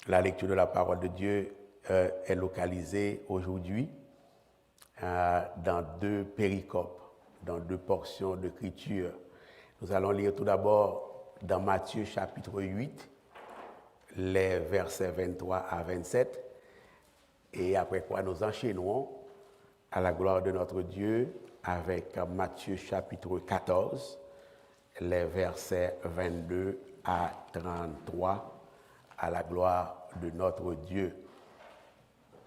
La lecture de la parole de Dieu est localisée aujourd'hui dans deux péricopes, dans deux portions d'écriture. Nous allons lire tout d'abord dans Matthieu chapitre 8, les versets 23 à 27, et après quoi nous enchaînerons à la gloire de notre Dieu avec Matthieu chapitre 14, les versets 22 à 33, à la gloire de notre Dieu.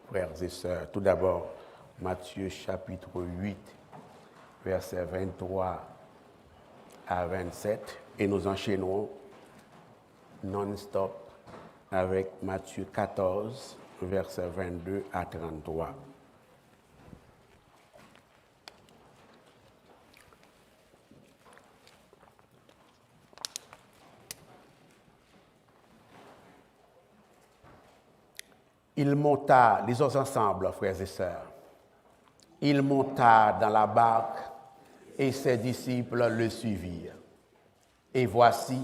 Frères et sœurs, tout d'abord, Matthieu chapitre 8, versets 23 à 27, et nous enchaînerons non-stop avec Matthieu 14, versets 22 à 33. Il monta, lisons ensemble, frères et sœurs. Il monta dans la barque et ses disciples le suivirent. Et voici,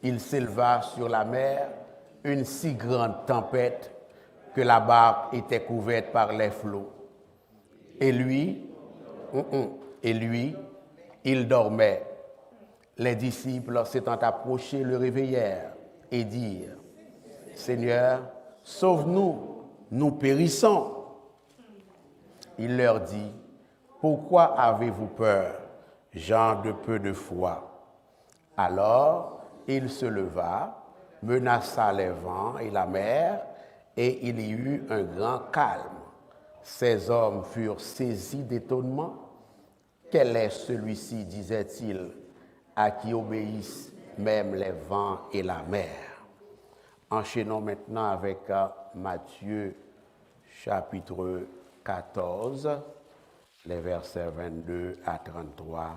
il s'éleva sur la mer une si grande tempête que la barque était couverte par les flots. Et lui, il dormait. Les disciples s'étant approchés le réveillèrent et dirent, « Seigneur, sauve-nous, nous périssons. » Il leur dit, « Pourquoi avez-vous peur, gens de peu de foi ?» Alors il se leva, menaça les vents et la mer, et il y eut un grand calme. Ces hommes furent saisis d'étonnement. « Quel est celui-ci, disait-il, à qui obéissent même les vents et la mer ?» Enchaînons maintenant avec Matthieu chapitre 14, les versets 22 à 33,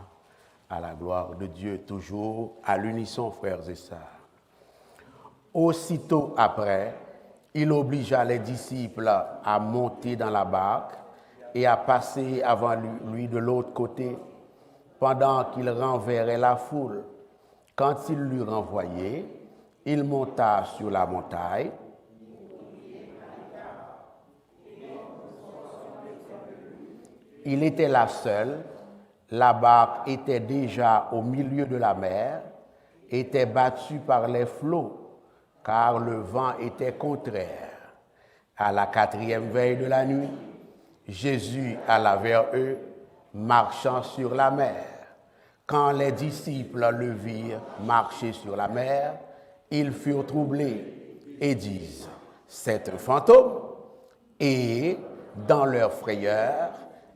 à la gloire de Dieu, toujours à l'unisson, frères et sœurs. Aussitôt après, il obligea les disciples à monter dans la barque et à passer avant lui de l'autre côté, pendant qu'il renverrait la foule. Quand il l'eut renvoyé, il monta sur la montagne. Il était là seul, la barque était déjà au milieu de la mer, était battue par les flots, car le vent était contraire. À la 4e veille de la nuit, Jésus alla vers eux, marchant sur la mer. Quand les disciples le virent marcher sur la mer, ils furent troublés et disent, « C'est un fantôme !» Et, dans leur frayeur,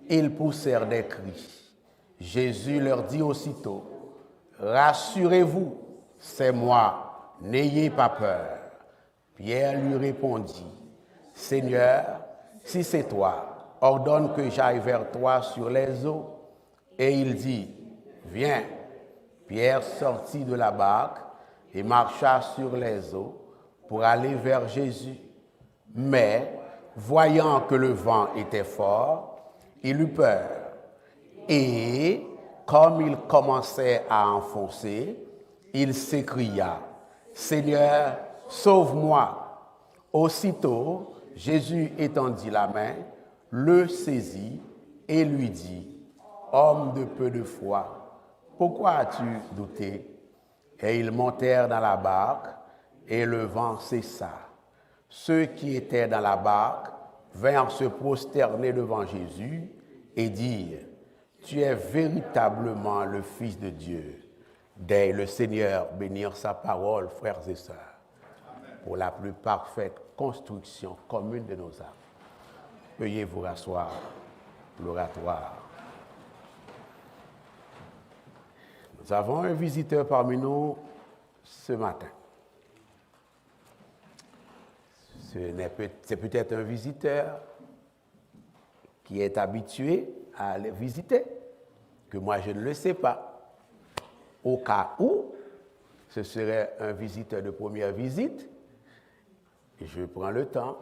ils poussèrent des cris. Jésus leur dit aussitôt, « Rassurez-vous, c'est moi, n'ayez pas peur. » Pierre lui répondit, « Seigneur, si c'est toi, ordonne que j'aille vers toi sur les eaux. » Et il dit, « Viens. » Pierre sortit de la barque et marcha sur les eaux pour aller vers Jésus. Mais, voyant que le vent était fort, il eut peur. Et, comme il commençait à enfoncer, il s'écria, « Seigneur, sauve-moi !» Aussitôt, Jésus étendit la main, le saisit et lui dit, « Homme de peu de foi, pourquoi as-tu douté ?» Et ils montèrent dans la barque et le vent cessa. Ceux qui étaient dans la barque vinrent se prosterner devant Jésus et dirent, « Tu es véritablement le Fils de Dieu. » Dès le Seigneur bénir sa parole, frères et sœurs, pour la plus parfaite construction commune de nos âmes. Veuillez vous rasseoir, l'oratoire. Nous avons un visiteur parmi nous ce matin. C'est peut-être un visiteur qui est habitué à aller visiter, que moi je ne le sais pas. Au cas où ce serait un visiteur de première visite, je prends le temps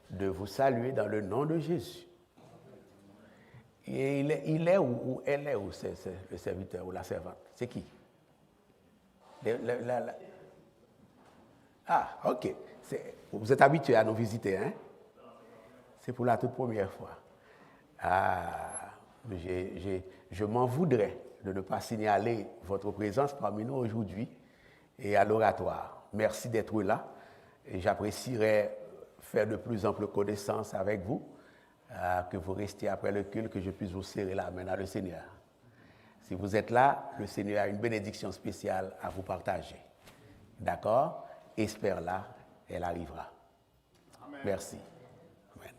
de vous saluer dans le nom de Jésus. Et il est où elle est où, c'est le serviteur ou la servante? C'est qui? Ah, ok. Vous êtes habitués à nous visiter, hein? C'est pour la toute première fois. Ah, je m'en voudrais de ne pas signaler votre présence parmi nous aujourd'hui et à l'oratoire. Merci d'être là et j'apprécierais faire de plus amples connaissances avec vous, que vous restiez après le culte, que je puisse vous serrer la main dans le Seigneur. Si vous êtes là, le Seigneur a une bénédiction spéciale à vous partager. D'accord? Espère-la, elle arrivera. Amen. Merci. Amen.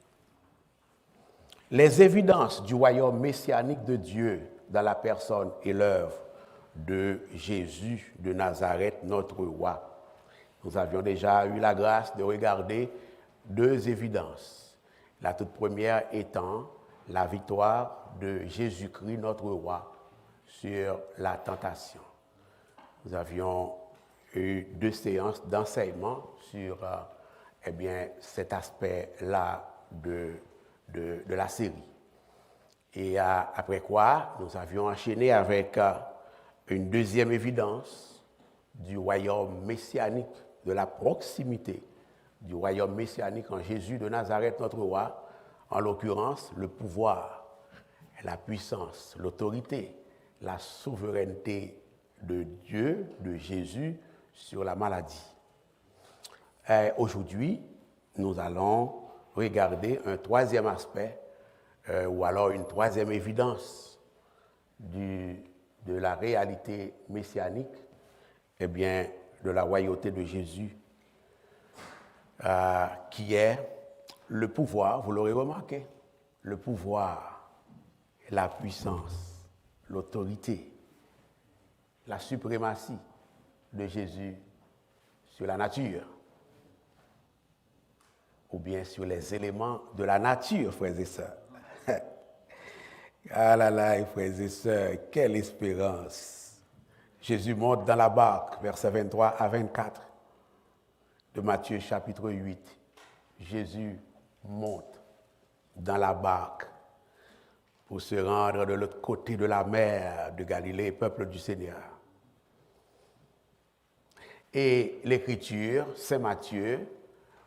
Les évidences du royaume messianique de Dieu dans la personne et l'œuvre de Jésus de Nazareth, notre roi. Nous avions déjà eu la grâce de regarder deux évidences. La toute première étant la victoire de Jésus-Christ, notre roi, sur la tentation. Nous avions eu 2 séances d'enseignement sur cet aspect-là de la série. Et après quoi, nous avions enchaîné avec une deuxième évidence du royaume messianique, de la proximité du royaume messianique en Jésus de Nazareth, notre roi, en l'occurrence le pouvoir, la puissance, l'autorité, la souveraineté de Dieu, de Jésus, sur la maladie. Aujourd'hui, nous allons regarder un troisième aspect, ou alors une troisième évidence de la réalité messianique, de la royauté de Jésus, qui est le pouvoir, vous l'aurez remarqué, le pouvoir, la puissance, l'autorité, la suprématie de Jésus sur la nature, ou bien sur les éléments de la nature, frères et sœurs. Ah là là, frères et sœurs, quelle espérance! Jésus monte dans la barque, versets 23 à 24 de Matthieu chapitre 8. Jésus monte dans la barque pour se rendre de l'autre côté de la mer de Galilée, peuple du Seigneur. Et l'Écriture, Saint Matthieu,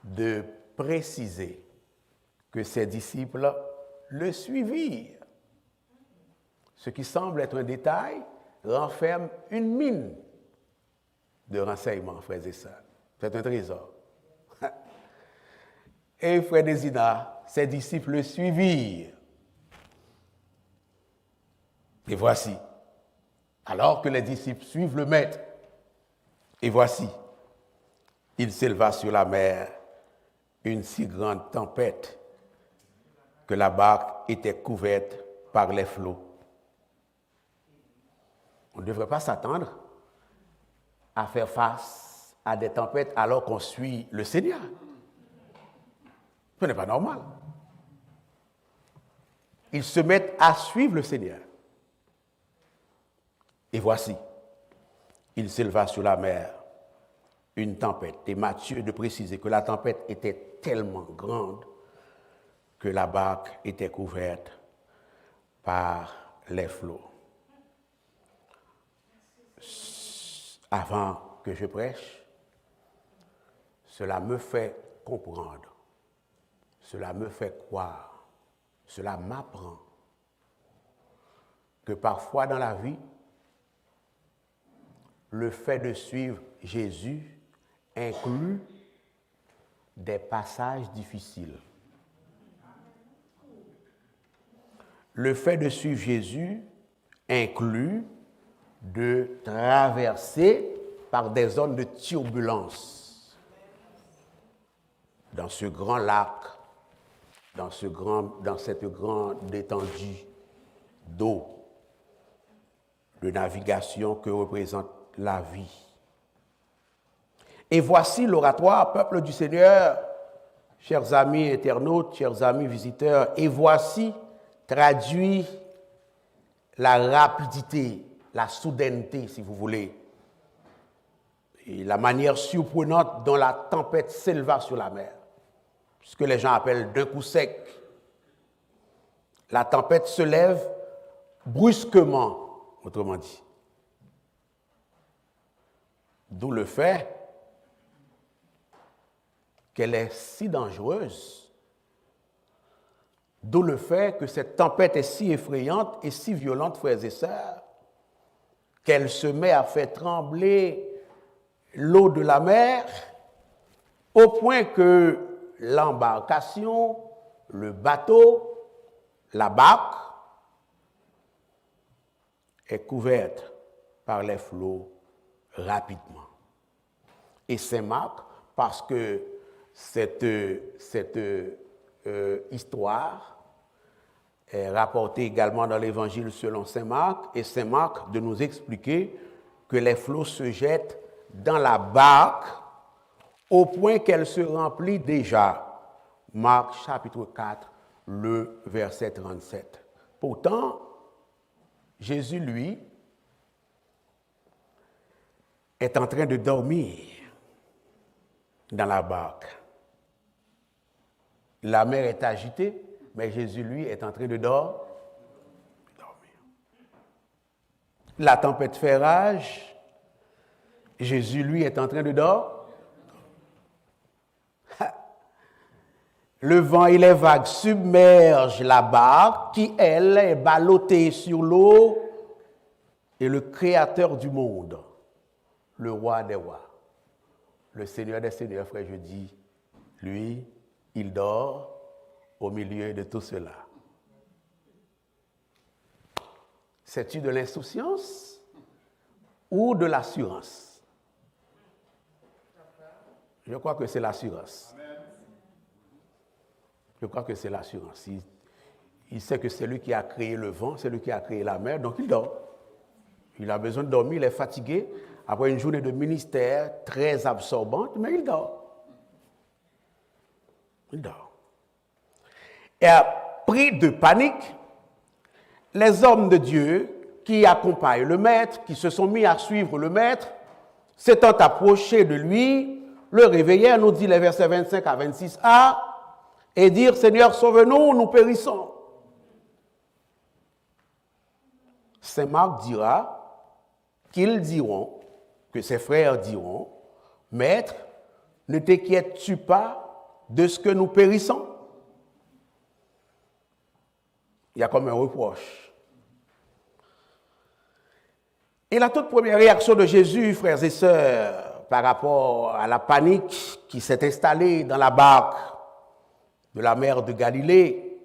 de préciser que ses disciples le suivirent. Ce qui semble être un détail renferme une mine de renseignements, frères et sœurs. C'est un trésor. Et frère Désina, ses disciples le suivirent. Et voici, alors que les disciples suivent le Maître, et voici, il s'éleva sur la mer une si grande tempête que la barque était couverte par les flots. On ne devrait pas s'attendre à faire face à des tempêtes alors qu'on suit le Seigneur. Ce n'est pas normal. Ils se mettent à suivre le Seigneur. Et voici, il s'éleva sur la mer une tempête. Et Matthieu de préciser que la tempête était tellement grande que la barque était couverte par les flots. Avant que je prêche, cela me fait comprendre, cela me fait croire, cela m'apprend que parfois dans la vie, le fait de suivre Jésus inclut des passages difficiles. Le fait de suivre Jésus inclut de traverser par des zones de turbulence. Dans ce grand lac, dans cette grande étendue d'eau, de navigation que représente la vie. Et voici l'oratoire, peuple du Seigneur, chers amis internautes, chers amis visiteurs, et voici traduit la rapidité, la soudaineté, si vous voulez, et la manière surprenante dont la tempête s'éleva sur la mer, ce que les gens appellent d'un coup sec. La tempête se lève brusquement, autrement dit. D'où le fait qu'elle est si dangereuse, d'où le fait que cette tempête est si effrayante et si violente, frères et sœurs, qu'elle se met à faire trembler l'eau de la mer au point que l'embarcation, le bateau, la barque est couverte par les flots rapidement. Et Saint Marc, parce que cette histoire est rapportée également dans l'Évangile selon Saint Marc, et Saint Marc de nous expliquer que les flots se jettent dans la barque au point qu'elle se remplit déjà. Marc chapitre 4, le verset 37. Pourtant, Jésus, lui, est en train de dormir dans la barque. La mer est agitée, mais Jésus, lui, est en train de dormir. La tempête fait rage, Jésus, lui, est en train de dormir. Le vent et les vagues submergent la barque qui, elle, est ballottée sur l'eau, et le Créateur du monde, le Roi des rois, le Seigneur des seigneurs, frère, je dis, lui, il dort au milieu de tout cela. C'est-tu de l'insouciance ou de l'assurance? Je crois que c'est l'assurance. Je crois que c'est l'assurance. Il sait que c'est lui qui a créé le vent, c'est lui qui a créé la mer, donc il dort. Il a besoin de dormir, il est fatigué après une journée de ministère très absorbante, mais il dort. Il dort. Et pris de panique, les hommes de Dieu qui accompagnent le maître, qui se sont mis à suivre le maître, s'étant approchés de lui, le réveillèrent, nous dit les versets 25 à 26a, et dire, Seigneur, sauve-nous, nous périssons. Saint Marc dira qu'ils diront, que ses frères diront, Maître, ne t'inquiètes-tu pas de ce que nous périssons? Il y a comme un reproche. Et la toute première réaction de Jésus, frères et sœurs, par rapport à la panique qui s'est installée dans la barque de la mer de Galilée,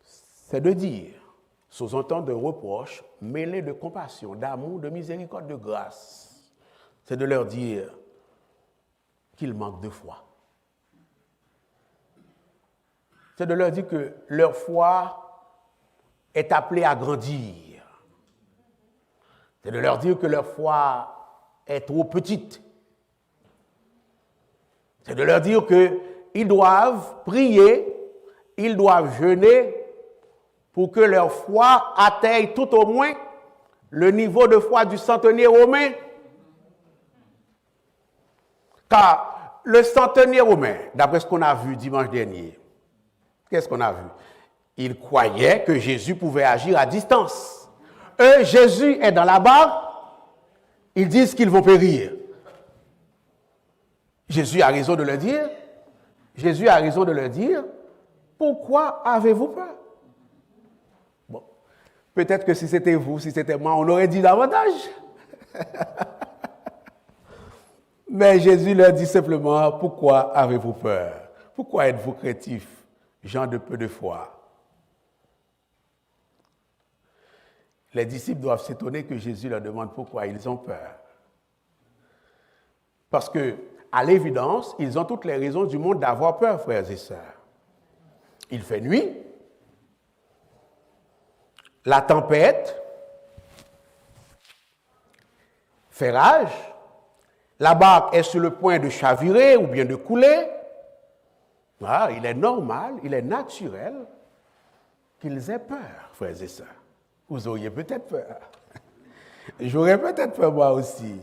c'est de dire, sous un ton de reproche, mêlé de compassion, d'amour, de miséricorde, de grâce, c'est de leur dire qu'ils manquent de foi. C'est de leur dire que leur foi est appelée à grandir. C'est de leur dire que leur foi est trop petite. C'est de leur dire qu'ils doivent prier, ils doivent jeûner pour que leur foi atteigne tout au moins le niveau de foi du centenier romain. Car le centenier romain, d'après ce qu'on a vu dimanche dernier, qu'est-ce qu'on a vu? Ils croyaient que Jésus pouvait agir à distance. Eux, Jésus est dans la barque, ils disent qu'ils vont périr. Jésus a raison de leur dire, pourquoi avez-vous peur? Bon, peut-être que si c'était vous, si c'était moi, on aurait dit davantage. Mais Jésus leur dit simplement, pourquoi avez-vous peur? Pourquoi êtes-vous craintifs, gens de peu de foi? Les disciples doivent s'étonner que Jésus leur demande pourquoi ils ont peur. Parce que, à l'évidence, ils ont toutes les raisons du monde d'avoir peur, frères et sœurs. Il fait nuit, la tempête fait rage, la barque est sur le point de chavirer ou bien de couler. Ah, il est normal, il est naturel qu'ils aient peur, frères et sœurs. Vous auriez peut-être peur. J'aurais peut-être peur moi aussi.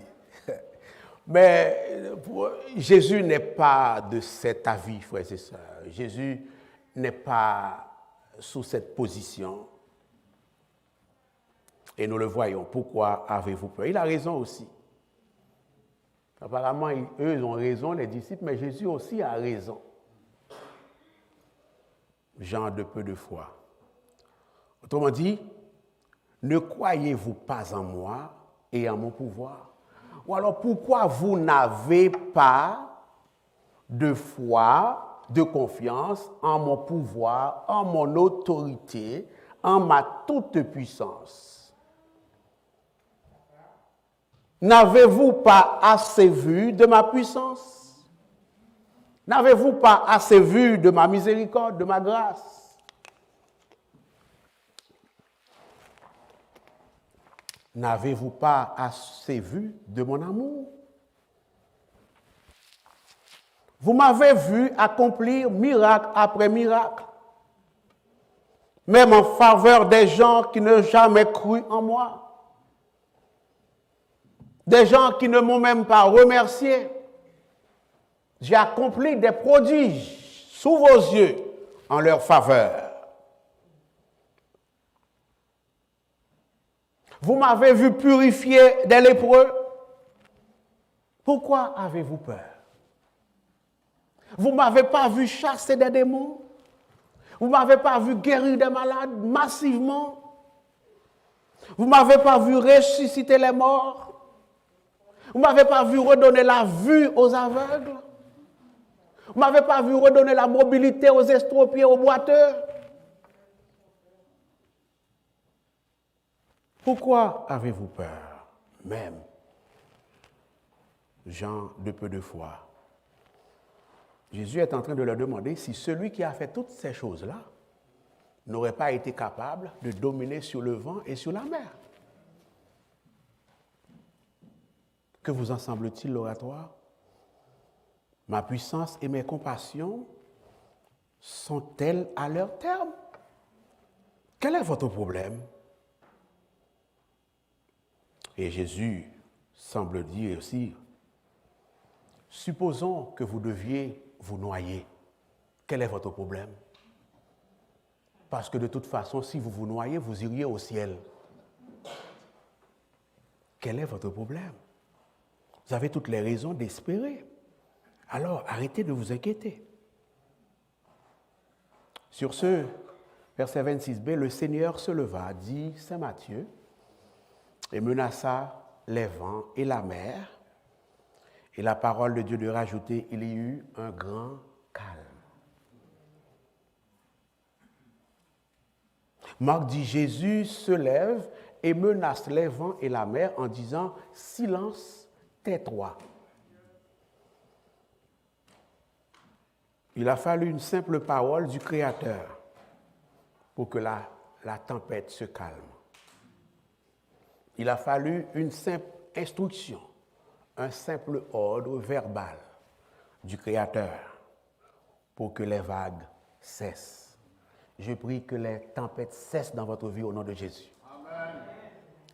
Mais Jésus n'est pas de cet avis, frères et sœurs. Jésus n'est pas sous cette position. Et nous le voyons. Pourquoi avez-vous peur? Il a raison aussi. Apparemment, eux, ils ont raison, les disciples, mais Jésus aussi a raison. Gens de peu de foi. Autrement dit, ne croyez-vous pas en moi et en mon pouvoir? Ou alors pourquoi vous n'avez pas de foi, de confiance en mon pouvoir, en mon autorité, en ma toute puissance? N'avez-vous pas assez vu de ma puissance? N'avez-vous pas assez vu de ma miséricorde, de ma grâce? N'avez-vous pas assez vu de mon amour? Vous m'avez vu accomplir miracle après miracle, même en faveur des gens qui n'ont jamais cru en moi, des gens qui ne m'ont même pas remercié. J'ai accompli des prodiges sous vos yeux en leur faveur. Vous m'avez vu purifier des lépreux. Pourquoi avez-vous peur? Vous ne m'avez pas vu chasser des démons. Vous ne m'avez pas vu guérir des malades massivement. Vous ne m'avez pas vu ressusciter les morts. Vous ne m'avez pas vu redonner la vue aux aveugles. Vous ne m'avez pas vu redonner la mobilité aux estropiés, aux boiteux. Pourquoi avez-vous peur, même, gens de peu de foi? Jésus est en train de leur demander si celui qui a fait toutes ces choses-là n'aurait pas été capable de dominer sur le vent et sur la mer. Que vous en semble-t-il, l'oratoire? Ma puissance et mes compassions sont-elles à leur terme? Quel est votre problème? Et Jésus semble dire aussi, supposons que vous deviez vous noyer. Quel est votre problème? Parce que de toute façon, si vous vous noyez, vous iriez au ciel. Quel est votre problème? Vous avez toutes les raisons d'espérer. Alors, arrêtez de vous inquiéter. Sur ce, verset 26b, le Seigneur se leva, dit Saint Matthieu, et menaça les vents et la mer. Et la parole de Dieu de rajouter, il y eut un grand calme. Marc dit, Jésus se lève et menace les vents et la mer en disant, silence, tais-toi. Il a fallu une simple parole du Créateur pour que la tempête se calme. Il a fallu une simple instruction, un simple ordre verbal du Créateur pour que les vagues cessent. Je prie que les tempêtes cessent dans votre vie au nom de Jésus. Amen.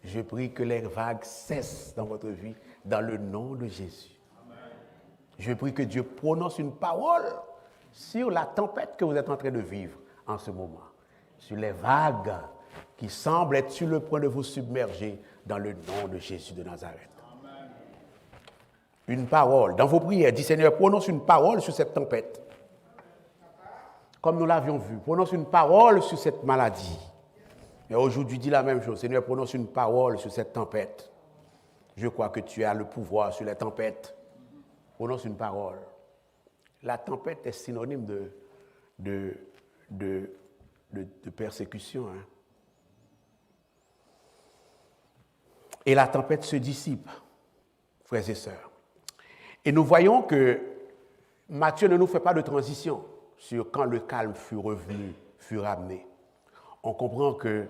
Je prie que les vagues cessent dans votre vie dans le nom de Jésus. Amen. Je prie que Dieu prononce une parole sur la tempête que vous êtes en train de vivre en ce moment, sur les vagues qui semblent être sur le point de vous submerger dans le nom de Jésus de Nazareth. Amen. Une parole, dans vos prières, dit Seigneur, prononce une parole sur cette tempête. Comme nous l'avions vu, prononce une parole sur cette maladie. Et aujourd'hui, dis la même chose, Seigneur, prononce une parole sur cette tempête. Je crois que tu as le pouvoir sur les tempêtes. Prononce une parole. La tempête est synonyme de persécution. Hein. Et la tempête se dissipe, frères et sœurs. Et nous voyons que Matthieu ne nous fait pas de transition sur quand le calme fut revenu, fut ramené. On comprend que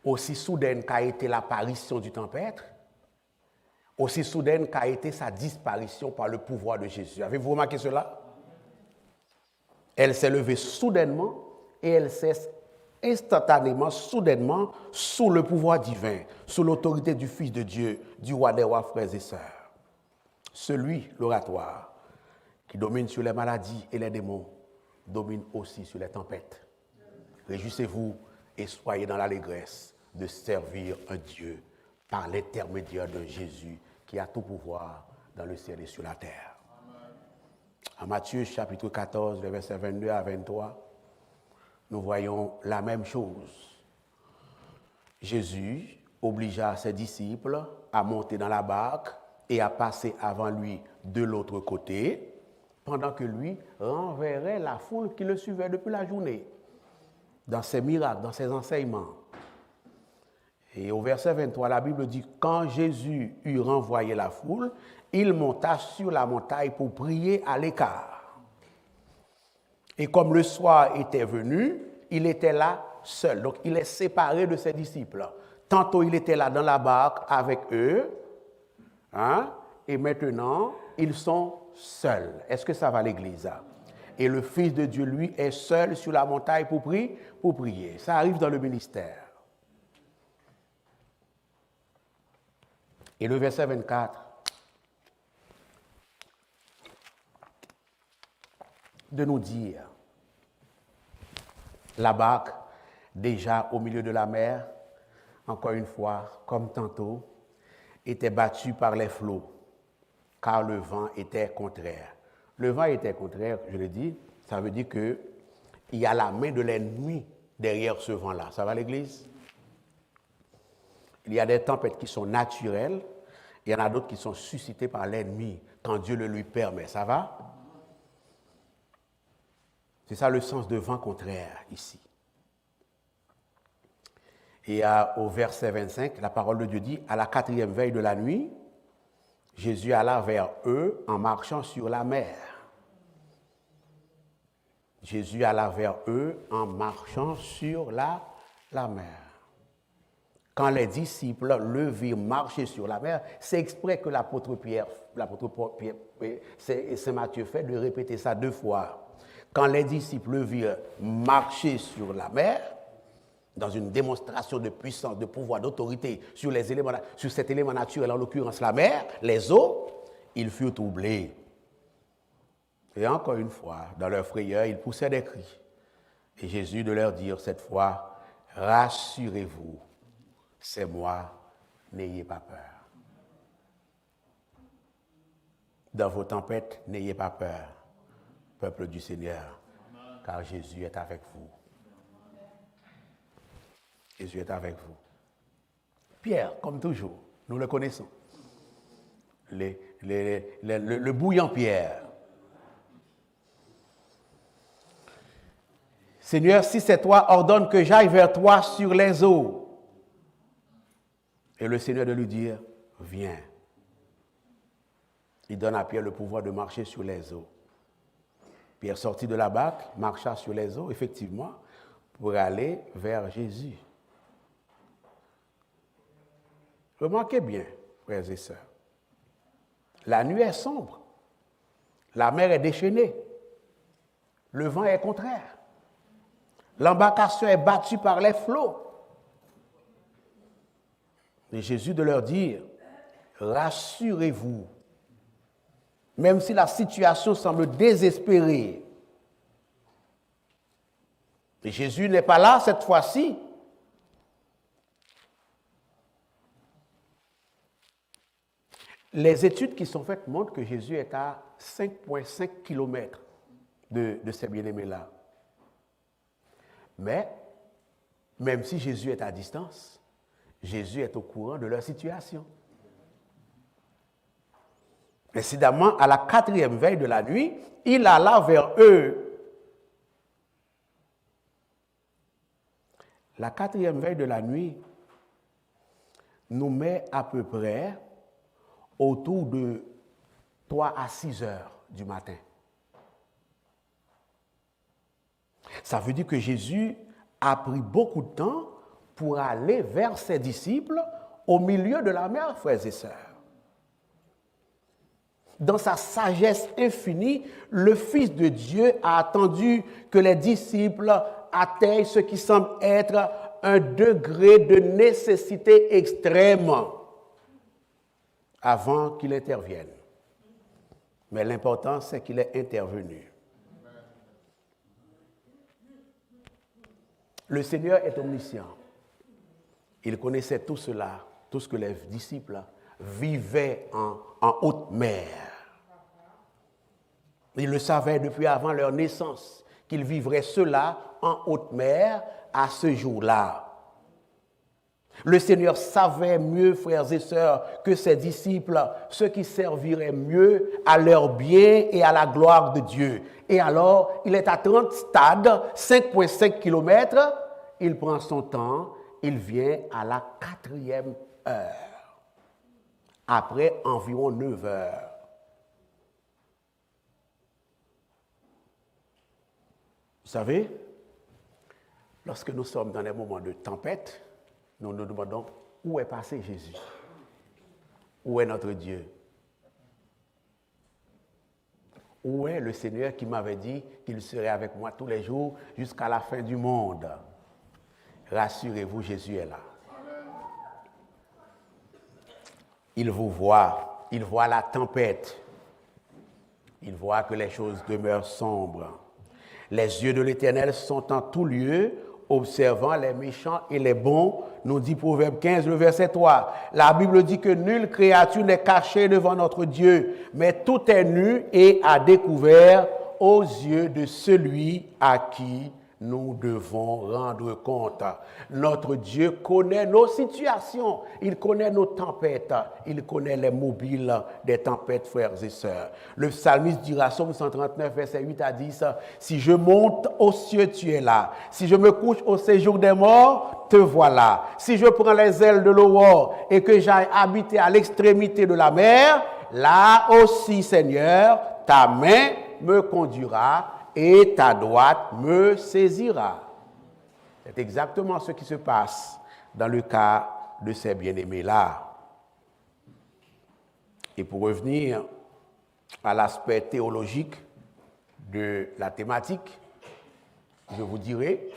aussi soudaine qu'a été l'apparition du tempête, aussi soudaine qu'a été sa disparition par le pouvoir de Jésus. Avez-vous remarqué cela? Elle s'est levée soudainement et elle cesse instantanément, soudainement, sous le pouvoir divin, sous l'autorité du Fils de Dieu, du roi des rois, frères et sœurs. Celui, l'oratoire, qui domine sur les maladies et les démons, domine aussi sur les tempêtes. Réjouissez-vous et soyez dans l'allégresse de servir un Dieu par l'intermédiaire de Jésus qui a tout pouvoir dans le ciel et sur la terre. En Matthieu chapitre 14, les versets 22 à 23, nous voyons la même chose. Jésus obligea ses disciples à monter dans la barque et à passer avant lui de l'autre côté, pendant que lui renverrait la foule qui le suivait depuis la journée, dans ses miracles, dans ses enseignements. Et au verset 23, la Bible dit, quand Jésus eut renvoyé la foule, il monta sur la montagne pour prier à l'écart. Et comme le soir était venu, il était là seul. Donc il est séparé de ses disciples. Tantôt il était là dans la barque avec eux, et maintenant ils sont seuls. Est-ce que ça va l'Église? Et le Fils de Dieu, lui, est seul sur la montagne pour prier. Ça arrive dans le ministère. Et le verset 24 de nous dire, la barque déjà au milieu de la mer, encore une fois, comme tantôt, était battue par les flots, car le vent était contraire. Le vent était contraire, je l'ai dit, ça veut dire qu'il y a la main de l'ennemi derrière ce vent-là. Ça va l'Église? Il y a des tempêtes qui sont naturelles, il y en a d'autres qui sont suscitées par l'ennemi, quand Dieu le lui permet. Ça va? C'est ça le sens de vent contraire ici. Et au verset 25, la parole de Dieu dit, à la 4e veille de la nuit, Jésus alla vers eux en marchant sur la mer. Jésus alla vers eux en marchant sur la mer. Quand les disciples le virent marcher sur la mer, c'est exprès que l'apôtre Pierre, Saint Matthieu fait de répéter ça 2 fois. Quand les disciples le virent marcher sur la mer, dans une démonstration de puissance, de pouvoir, d'autorité sur cet élément naturel, en l'occurrence la mer, les eaux, ils furent troublés. Et encore une fois, dans leur frayeur, ils poussaient des cris. Et Jésus de leur dire cette fois, rassurez-vous, c'est moi, n'ayez pas peur. Dans vos tempêtes, n'ayez pas peur, peuple du Seigneur, car Jésus est avec vous. Jésus est avec vous. Pierre, comme toujours, nous le connaissons. Le bouillant Pierre. Seigneur, si c'est toi, ordonne que j'aille vers toi sur les eaux. Et le Seigneur de lui dire, viens. Il donne à Pierre le pouvoir de marcher sur les eaux. Pierre sortit de la barque, marcha sur les eaux, effectivement, pour aller vers Jésus. Remarquez bien, frères et sœurs, la nuit est sombre, la mer est déchaînée, le vent est contraire, l'embarcation est battue par les flots. Et Jésus de leur dire, rassurez-vous, même si la situation semble désespérée. Et Jésus n'est pas là cette fois-ci. Les études qui sont faites montrent que Jésus est à 5,5 km de ces bien-aimés-là. Mais, même si Jésus est à distance, Jésus est au courant de leur situation. Incidemment, à la 4e veille de la nuit, il alla vers eux. La 4e veille de la nuit nous met à peu près autour de 3 à 6 heures du matin. Ça veut dire que Jésus a pris beaucoup de temps pour aller vers ses disciples au milieu de la mer, frères et sœurs. Dans sa sagesse infinie, le Fils de Dieu a attendu que les disciples atteignent ce qui semble être un degré de nécessité extrême avant qu'il intervienne. Mais l'important, c'est qu'il est intervenu. Le Seigneur est omniscient. Il connaissait tout cela, tout ce que les disciples vivaient en haute mer. Ils le savaient depuis avant leur naissance, qu'ils vivraient cela en haute mer à ce jour-là. Le Seigneur savait mieux, frères et sœurs, que ses disciples, ce qui servirait mieux à leur bien et à la gloire de Dieu. Et alors, il est à 30 stades, 5,5 kilomètres, il prend son temps, il vient à la 4e heure, après environ 9 heures. Vous savez, lorsque nous sommes dans des moments de tempête, nous nous demandons où est passé Jésus? Où est notre Dieu? Où est le Seigneur qui m'avait dit qu'il serait avec moi tous les jours jusqu'à la fin du monde? Rassurez-vous, Jésus est là. Il vous voit, il voit la tempête, il voit que les choses demeurent sombres. Les yeux de l'Éternel sont en tout lieu, observant les méchants et les bons, nous dit Proverbe 15, le verset 3. La Bible dit que nulle créature n'est cachée devant notre Dieu, mais tout est nu et à découvert aux yeux de celui à qui nous devons rendre compte. Notre Dieu connaît nos situations, il connaît nos tempêtes, il connaît les mobiles des tempêtes, frères et sœurs. Le psalmiste dira, Psaume 139, verset 8 à 10, « Si je monte aux cieux, tu es là. Si je me couche au séjour des morts, te voilà. Si je prends les ailes de l'aurore et que j'aille habiter à l'extrémité de la mer, là aussi, Seigneur, ta main me conduira et ta droite me saisira. » C'est exactement ce qui se passe dans le cas de ces bien-aimés-là. Et pour revenir à l'aspect théologique de la thématique, je vous dirai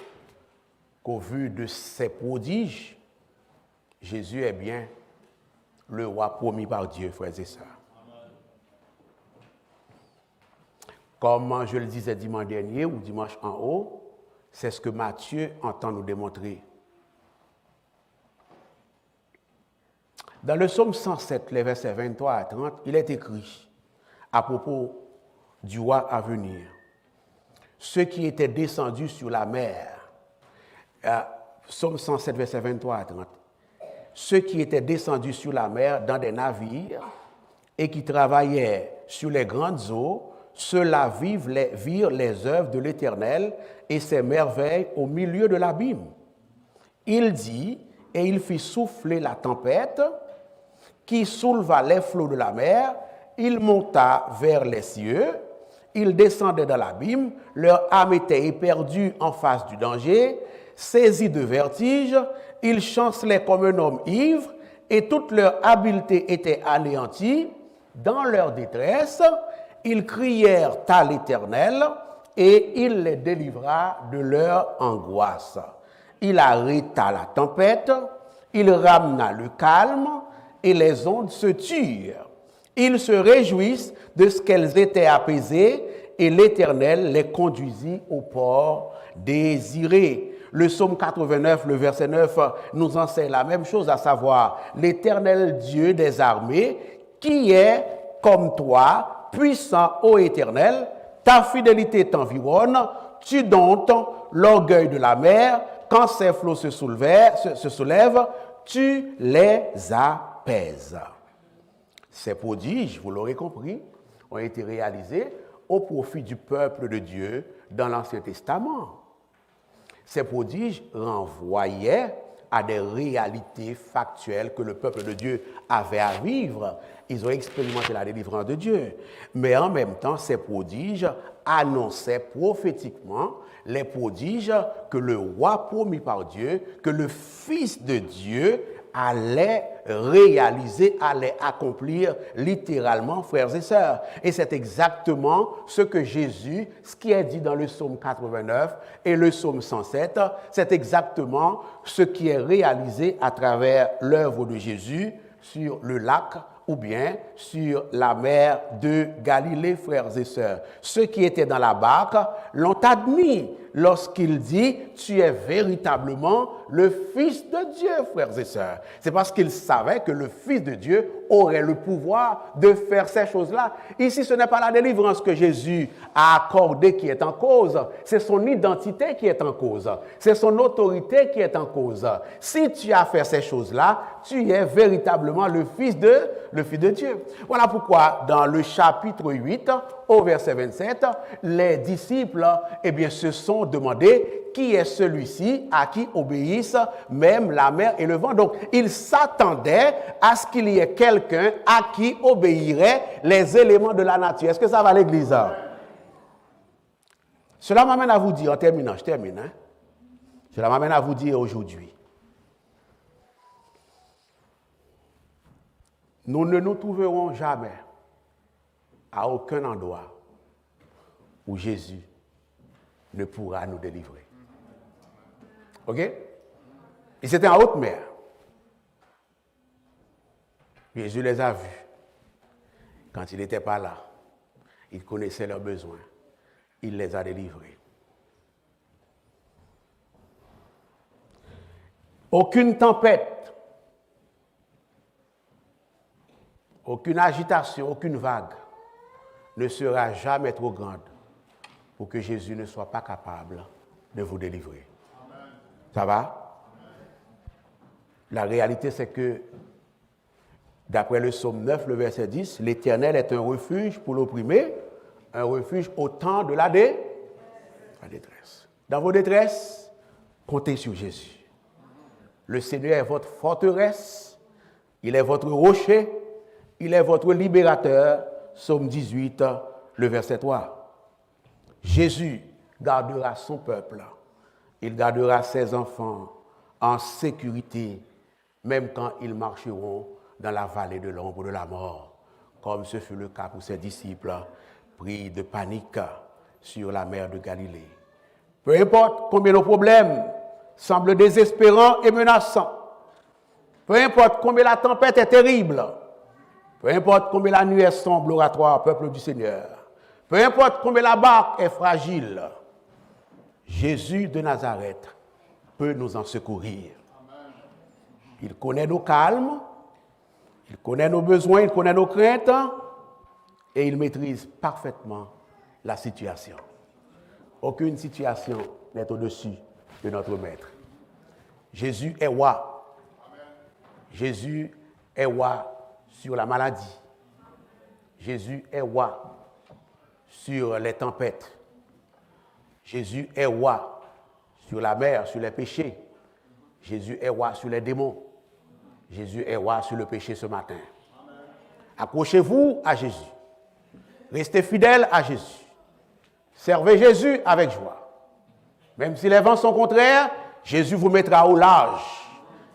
qu'au vu de ces prodiges, Jésus est bien le roi promis par Dieu, frères et sœurs. Comme je le disais dimanche dernier ou dimanche en haut, c'est ce que Matthieu entend nous démontrer. Dans le psaume 107, les versets 23 à 30, il est écrit à propos du roi à venir. Ceux qui étaient descendus sur la mer, psaume 107, versets 23 à 30, ceux qui étaient descendus sur la mer dans des navires et qui travaillaient sur les grandes eaux, ceux-là virent les œuvres de l'Éternel et ses merveilles au milieu de l'abîme. Il dit, et il fit souffler la tempête, qui souleva les flots de la mer, il monta vers les cieux, il descendait dans l'abîme, leur âme était éperdue en face du danger, saisis de vertige, ils chancelaient comme un homme ivre, et toute leur habileté était anéantie. Dans leur détresse, ils crièrent à l'Éternel et il les délivra de leur angoisse. Il arrêta la tempête, il ramena le calme et les ondes se turent. Ils se réjouissent de ce qu'elles étaient apaisées et l'Éternel les conduisit au port désiré. Le psaume 89, le verset 9, nous enseigne la même chose, à savoir l'Éternel Dieu des armées qui est comme toi, puissant, ô Éternel, ta fidélité t'environne, tu domptes l'orgueil de la mer, quand ses flots se soulèvent, tu les apaises. Ces prodiges, vous l'aurez compris, ont été réalisés au profit du peuple de Dieu dans l'Ancien Testament. Ces prodiges renvoyaient à des réalités factuelles que le peuple de Dieu avait à vivre. Ils ont expérimenté la délivrance de Dieu. Mais en même temps, ces prodiges annonçaient prophétiquement les prodiges que le roi promis par Dieu, que le Fils de Dieu allait réaliser, allait accomplir littéralement, frères et sœurs. Et c'est exactement ce que Jésus, ce qui est dit dans le psaume 89 et le psaume 107, c'est exactement ce qui est réalisé à travers l'œuvre de Jésus sur le lac ou bien sur la mer de Galilée, frères et sœurs. Ceux qui étaient dans la barque l'ont admis. lorsqu'il dit « Tu es véritablement le Fils de Dieu, frères et sœurs ». C'est parce qu'il savait que le Fils de Dieu aurait le pouvoir de faire ces choses-là. Ici, ce n'est pas la délivrance que Jésus a accordée qui est en cause, c'est son identité qui est en cause, c'est son autorité qui est en cause. Si tu as fait ces choses-là, tu es véritablement le Fils de Dieu. Voilà pourquoi, dans le chapitre 8, au verset 27, les disciples se sont demandé qui est celui-ci à qui obéissent même la mer et le vent. Donc, ils s'attendaient à ce qu'il y ait quelqu'un à qui obéiraient les éléments de la nature. Est-ce que ça va l'Église? Cela m'amène à vous dire, en terminant, je termine, cela m'amène à vous dire aujourd'hui, nous ne nous trouverons jamais à aucun endroit où Jésus ne pourra nous délivrer. OK? Ils étaient en haute mer. Jésus les a vus. Quand il n'était pas là, il connaissait leurs besoins. Il les a délivrés. Aucune tempête, aucune agitation, aucune vague ne sera jamais trop grande pour que Jésus ne soit pas capable de vous délivrer. Amen. Ça va? La réalité, c'est que, d'après le psaume 9, le verset 10, l'Éternel est un refuge pour l'opprimé, un refuge au temps de la détresse. Dans vos détresses, comptez sur Jésus. Le Seigneur est votre forteresse, il est votre rocher, il est votre libérateur. Psaume 18, le verset 3. Jésus gardera son peuple, il gardera ses enfants en sécurité, même quand ils marcheront dans la vallée de l'ombre de la mort, comme ce fut le cas pour ses disciples pris de panique sur la mer de Galilée. Peu importe combien nos problèmes semblent désespérants et menaçants, peu importe combien la tempête est terrible, peu importe combien la nuit est sombre, oratoire, peuple du Seigneur, peu importe combien la barque est fragile, Jésus de Nazareth peut nous en secourir. Il connaît nos calmes, il connaît nos besoins, il connaît nos craintes et il maîtrise parfaitement la situation. Aucune situation n'est au-dessus de notre Maître. Jésus est roi. Jésus est roi sur la maladie. Jésus est roi sur les tempêtes. Jésus est roi sur la mer, sur les péchés. Jésus est roi sur les démons. Jésus est roi sur le péché ce matin. Accrochez-vous à Jésus. Restez fidèles à Jésus. Servez Jésus avec joie. Même si les vents sont contraires, Jésus vous mettra au large.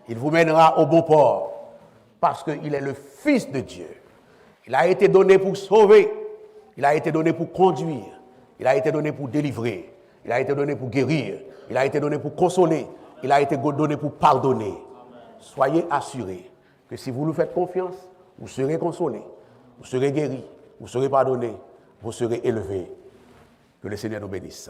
Il vous mènera au bon port. Parce qu'il est le Fils de Dieu. Il a été donné pour sauver. Il a été donné pour conduire. Il a été donné pour délivrer. Il a été donné pour guérir. Il a été donné pour consoler. Il a été donné pour pardonner. Soyez assurés que si vous lui faites confiance, vous serez consolés, vous serez guéris, vous serez pardonnés, vous serez élevés. Que le Seigneur nous bénisse.